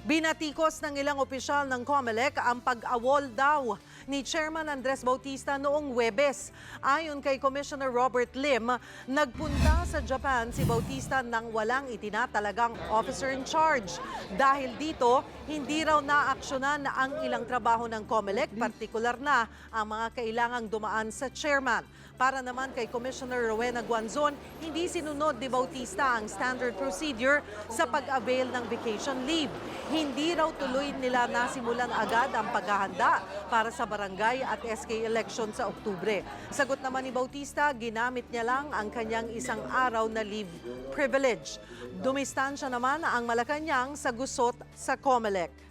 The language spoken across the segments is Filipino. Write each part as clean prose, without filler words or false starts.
Binatikos ng ilang opisyal ng COMELEC ang pag-awol daw ni Chairman Andres Bautista noong Huwebes. Ayon kay Commissioner Robert Lim, nagpunta sa Japan si Bautista nang walang itinatalagang officer in charge. Dahil dito, hindi raw naaksyonan ang ilang trabaho ng COMELEC, partikular na ang mga kailangang dumaan sa chairman. Para naman kay Commissioner Rowena Guanzon, hindi sinunod ni Bautista ang standard procedure sa pag-avail ng vacation leave. Hindi raw tuloy nila nasimulan agad ang paghahanda para sa barangay at SK election sa Oktubre. Sagot naman ni Bautista, ginamit niya lang ang kanyang isang araw na leave privilege. Dumistansya naman ang Malacanang sa gusot sa COMELEC.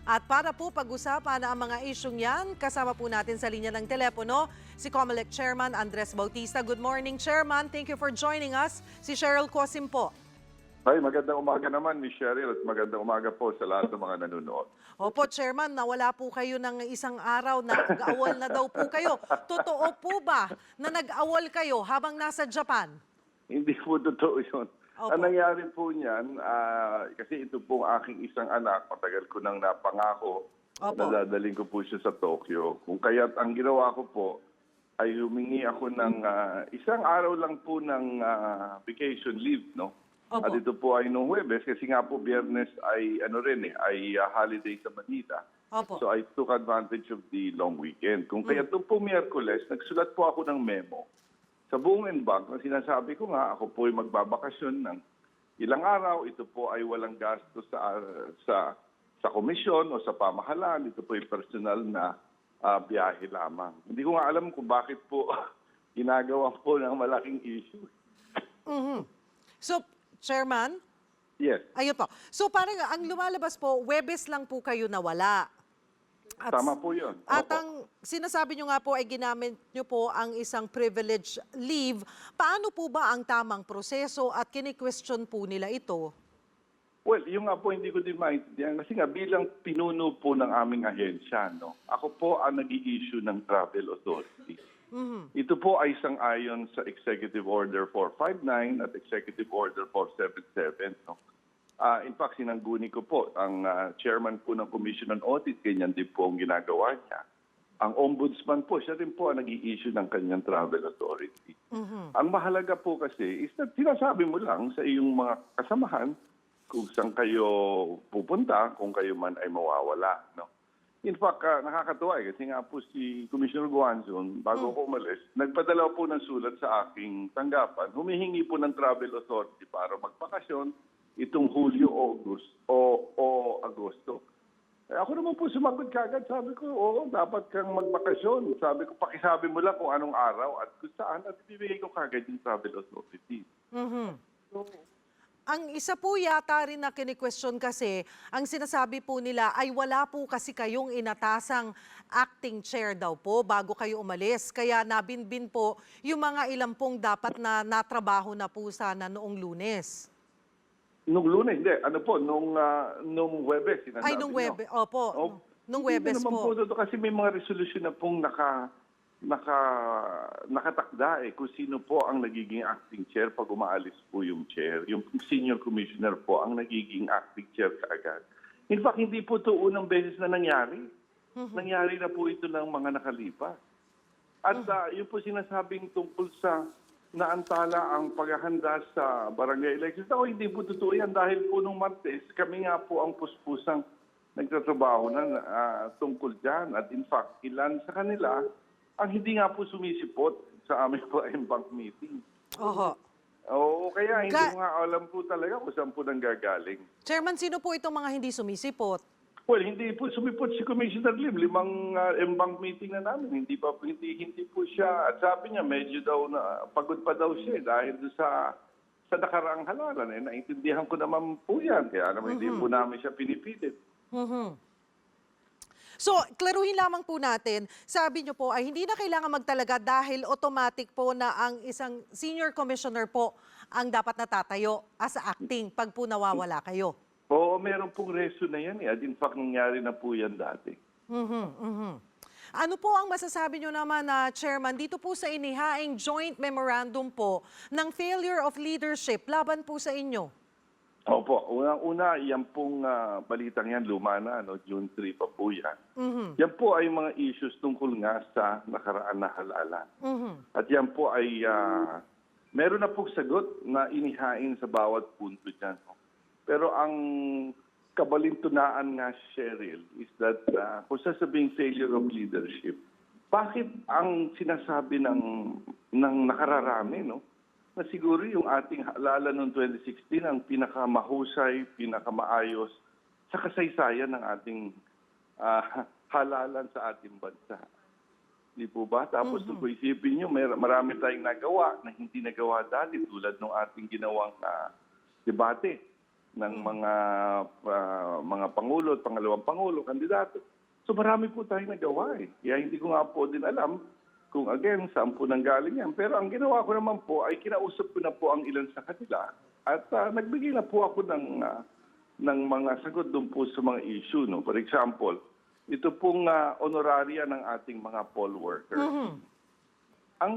At para po pag-usapan ang mga isyong yan, kasama po natin sa linya ng telepono si COMELEC Chairman Andres Bautista. Good morning, Chairman. Thank you for joining us. Si Cheryl Cosim po. Ay, magandang umaga naman, Ms. Cheryl, at magandang umaga po sa lahat ng mga nanonood. Opo, Chairman, nawala po kayo ng isang araw, nag-awol na daw po kayo. Totoo po ba na nag-awol kayo habang nasa Japan? Hindi po totoo yun. Opo. Ang nangyari po niyan, kasi ito po aking isang anak, matagal ko nang napangako, Opo. na dadaling ko po siya sa Tokyo. Kung kaya't ang ginawa ko po, ay humingi ako ng isang araw lang po ng vacation leave, no? Opo. At ito po ay nung Huwebes, kasi nga po Biyernes ay holiday sa Manila. Opo. So I took advantage of the long weekend. Kung kaya ito po Miyerkules, nagsulat po ako ng memo sa buong NBank na sinasabi ko nga, ako po ay magbabakasyon ng ilang araw. Ito po ay walang gasto sa komisyon o sa pamahalaan. Ito po ay personal na biyahe lamang. Hindi ko nga alam kung bakit po ginagawa po ng malaking issue. Mhm. So, Chairman? Yes. Ayun po. So parang ang lumalabas po, Huwebes lang po kayo nawala. Tama po yun. At Opo. ang sinasabi nyo nga po ay ginamit nyo po ang isang privilege leave. Paano po ba ang tamang proseso at kini-question po nila ito? Well, yung nga po hindi ko din maintindihan. Kasi nga bilang pinuno po ng aming ahensya, no? Ako po ang nag-i-issue ng travel authority. Ito po ay sang-ayon sa Executive Order 459 at Executive Order 477. No? In fact, sinangguni ko po ang chairman po ng Commission on Audit, ganyan din po ang ginagawa niya. Ang ombudsman po, siya rin po ang nag-i-issue ng kanyang travel authority. Ang mahalaga po kasi is na sinasabi mo lang sa iyong mga kasamahan kung saan kayo pupunta, kung kayo man ay mawawala. No? In fact, nakakatuwa kasi nga po si Commissioner Guanzon, bago ko umalis, nagpadala po ng sulat sa aking tanggapan. Humihingi po ng travel authority para magpakasyon itong Hulyo, August o Agosto. Ako naman po sumagot kagad. Sabi ko, oo, dapat kang magbakasyon. Sabi ko, pakisabi mo lang kung anong araw at kung saan at ibibigay ko kagad yung travel authority. So, Ang isa po yata rin na kini-question kasi, ang sinasabi po nila ay wala po kasi kayong inatasang acting chair daw po bago kayo umalis. Kaya nabinbin po yung mga ilang pong dapat na natrabaho na po sana noong Lunes. nung Lunes, hindi. Ano po, nung Huwebes, sinasabi Ay, nung niyo. Huwebes, opo. Nung Huwebes Hindi naman po. po. Kasi may mga resolution na pong nakatakda kung sino po ang nagiging acting chair pag umaalis po yung chair. Yung senior commissioner po ang nagiging acting chair kaagad. In fact, hindi po ito unang beses na nangyari. Nangyari na po ito ng mga nakalipas. At yun po sinasabing tungkol sa naantala ang paghahanda sa barangay elections. Ako, hindi po totoo yan dahil po nung Martes, kami nga po ang puspusang nagtatrabaho na tungkol dyan. At in fact, ilan sa kanila ang hindi nga po sumisipot sa aming po bank meeting. Oho. Oo, kaya hindi ko nga alam po talaga kung saan po nanggagaling. Chairman, sino po itong mga hindi sumisipot? Well, hindi po sumipot si Commissioner Lim. 5 bank meeting na namin. Hindi po siya. At sabi niya, medyo daw na pagod pa daw siya dahil sa nakaraang halalan. Naintindihan ko naman po yan. Kaya naman hindi po namin siya pinipilit. So, klaruhin lamang po natin, sabi niyo po ay hindi na kailangan magtalaga dahil automatic po na ang isang senior commissioner po ang dapat natatayo as acting pag po nawawala kayo. Oo, meron pong reso na yan. At in fact, nangyari na po yan dati. Ano po ang masasabi niyo naman na Chairman dito po sa inihaing joint memorandum po ng failure of leadership laban po sa inyo? Opo, unang-una, yan pong balitang yan, luma na, no? June 3 pa po yan. Yan po ay mga issues tungkol nga sa nakaraan na halalan. At yan po ay meron na pong sagot na inihain sa bawat punto dyan. No? Pero ang kabalintunaan nga, Cheryl, is that kung sasabing failure of leadership, bakit ang sinasabi ng nakararami, no? Na siguro yung ating halalan noong 2016 ang pinakamahusay, pinakamaayos sa kasaysayan ng ating halalan sa ating bansa. Di po ba? Tapos kung isipin nyo, marami tayong nagawa na hindi nagawa dati tulad ng ating ginawang debate ng mga pangulo at pangalawang pangulo, kandidato. So marami po tayong nagawa eh. Kaya hindi ko nga po din alam kung again, saan po nanggaling yan. Pero ang ginawa ko naman po ay kinausap ko na po ang ilan sa kanila at nagbigay na po ako ng mga sagot doon po sa mga issue. No? For example, ito pong honoraria ng ating mga poll workers. Ang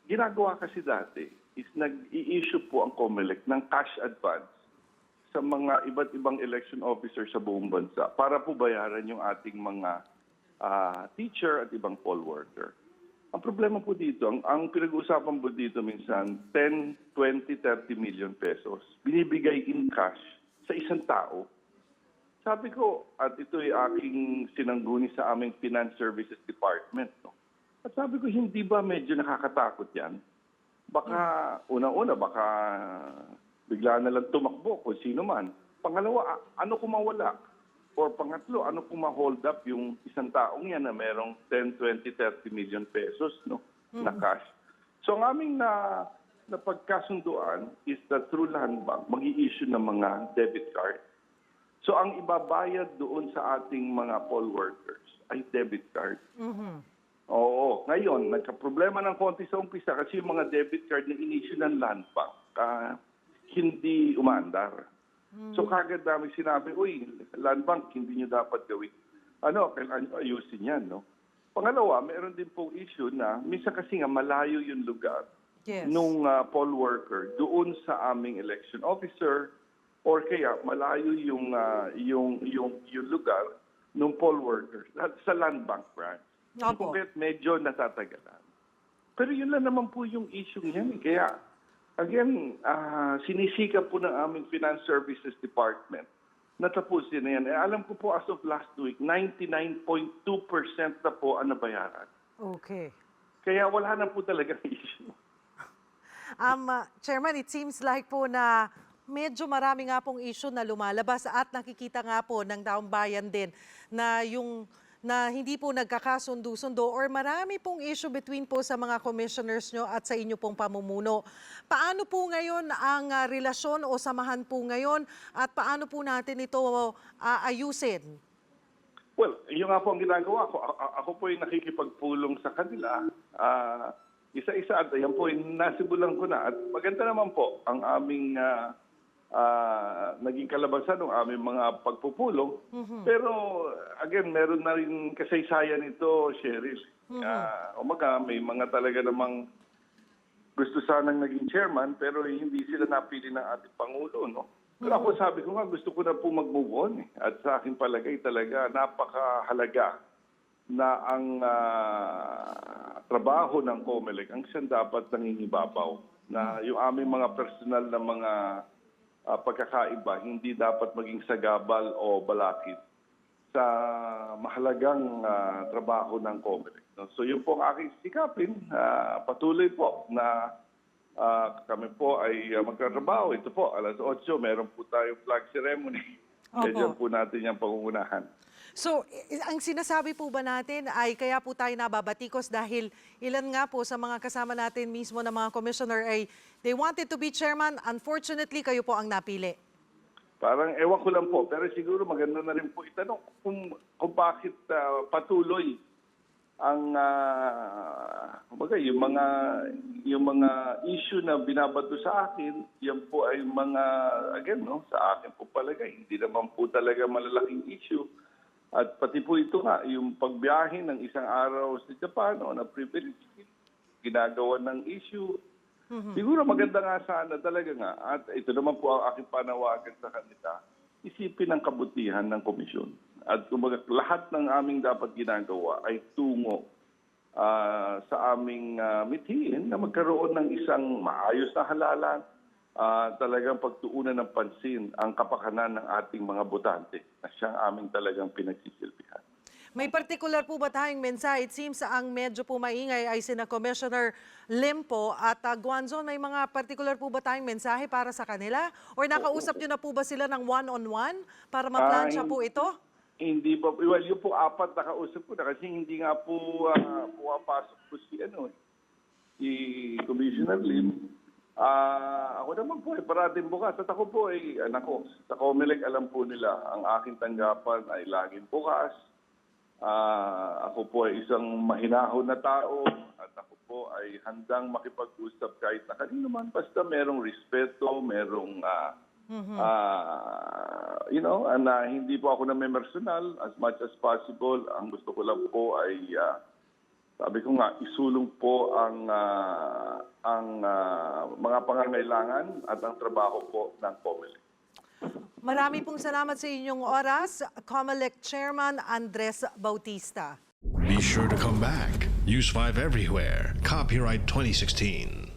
ginagawa kasi dati is nag-i-issue po ang COMELEC ng cash advance sa mga iba't ibang election officers sa buong bansa para po bayaran yung ating mga teacher at ibang poll worker. Ang problema po dito, ang pinag-uusapan po dito minsan, 10, 20, 30 million pesos, binibigay in cash sa isang tao. Sabi ko, at ito ay aking sinangguni sa aming Finance Services Department. No? At sabi ko, hindi ba medyo nakakatakot yan? Baka, una-una, baka bigla na lang tumakbo kung sino man. Pangalawa, ano kung mawala? Or pangatlo, ano kung ma-hold up yung isang taong yan na merong 10, 20, 30 million pesos no, na cash. So ang aming napagkasunduan is that through Land Bank, mag-i-issue ng mga debit card. So ang ibabayad doon sa ating mga poll workers ay debit card. Oo. Ngayon, nagka-problema ng konti sa umpisa kasi yung mga debit card na in-issue ng Land Bank, hindi umandar. So kagad namin sinabi, uy, Land Bank, hindi nyo dapat gawin. Kailangan nyo ayusin yan, no? Pangalawa, meron din pong issue na minsan kasi nga malayo yung lugar nung poll worker doon sa aming election officer or kaya malayo yung lugar nung poll worker sa Land Bank branch. Kaya medyo natatagalan. Pero yun lang naman po yung issue niyan. Kaya again, sinisikap po ng aming Finance Services Department na tapusin na yan. Alam ko po as of last week, 99.2% na po ang nabayaran. Okay. Kaya wala na po talaga issue. Chairman, it seems like po na medyo marami nga pong issue na lumalabas at nakikita nga po ng taong bayan din na hindi po nagkakasundo-sundo or marami pong issue between po sa mga commissioners nyo at sa inyo pong pamumuno. Paano po ngayon ang relasyon o samahan po ngayon at paano po natin ito ayusin? Well, yung nga po ang ginagawa ko. Ako po ay nakikipagpulong sa kanila. Isa-isa at yan po ay nasibulan ko na. At maganda naman po ang aming naging kalabasan ng aming mga pagpupulong. Pero again, meron na rin kasaysayan ito, Cheryl. May mga talaga namang gusto sanang naging chairman pero hindi sila napili ng ating Pangulo. No? Pero ako sabi ko nga, gusto ko na po mag-move on. At sa aking palagay talaga, napakahalaga na ang trabaho ng COMELEC ang siyang dapat nangingibabaw. Na yung aming mga personal na mga pagkakaiba, hindi dapat maging sagabal o balakid sa mahalagang trabaho ng COMELEC. No? So yun po ang aking sikapin. Patuloy po na kami po ay magkatrabaho. Ito po, alas 8, meron po tayong flag ceremony. Medyo po natin yung pangungunahan. So, ang sinasabi po ba natin ay kaya po tayo nababatikos dahil ilan nga po sa mga kasama natin mismo na mga commissioner ay they wanted to be chairman. Unfortunately, kayo po ang napili. Parang ewan ko lang po. Pero siguro maganda na rin po itanong kung bakit patuloy ang yung mga issue na binabato sa akin, yan po ay mga, again, no, sa akin po palagay. Hindi naman po talaga malalaking issue. At pati po ito nga, yung pagbiyahe ng isang araw sa Japan, na privilege, ginagawa ng issue. Siguro maganda nga sana talaga nga, at ito naman po ang aking panawagan sa kanila, isipin ang kabutihan ng komisyon. At kumbaga, lahat ng aming dapat ginagawa ay tungo sa aming mithiin na magkaroon ng isang maayos na halalan, talagang pagtuunan ng pansin ang kapakanan ng ating mga botante na siyang aming talagang pinagsisilbihan. May particular po ba tayong mensahe? It seems ang medyo po maingay ay sina Commissioner Lim po at Guanzon. May mga particular po ba tayong mensahe para sa kanila? Or nakausap nyo na po ba sila ng one-on-one para maplansya po ito? Hindi pa. Well, yung po apat nakausap ko na kasi hindi nga po pumapasok po si Commissioner Lim. Ako naman po parating bukas. At ako po sa COMELEC alam po nila ang aking tanggapan ay laging bukas. Ako po ay isang mahinahon na tao at ako po ay handang makipag-usap kahit na kanino man. Basta merong respeto, merong hindi po ako na memersonal as much as possible. Ang gusto ko lang po ay sabi ko nga, isulong po ang mga pangangailangan at ang trabaho po ng COMELEC. Marami pong salamat sa inyong oras, COMELEC Chairman Andres Bautista. Be sure to come back. Use 5 everywhere. Copyright 2016.